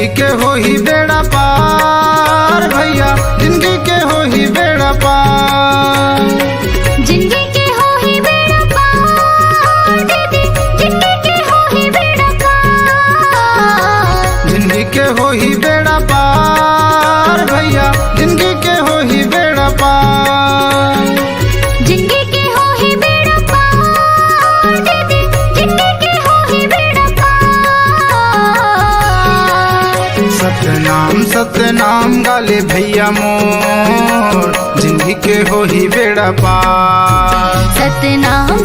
जिंदगी के हो ही बेड़ा पार भैया, जिंदगी के हो ही बेड़ा पार, जिंदगी के हो ही बेड़ा पार दीदी, जिंदगी के हो ही बेड़ा पार, जिंदगी के हो ही बेड़ा पार भैया, जिंदगी के हो ही बेड़ा पार, जिंदगी के हो ही बेड़ा पार दीदी, जिंदगी के हो ही बेड़ा पार। सतनाम सतनाम गाले भैया मोर, जिंदगी के हो ही बेड़ा पार, सतनाम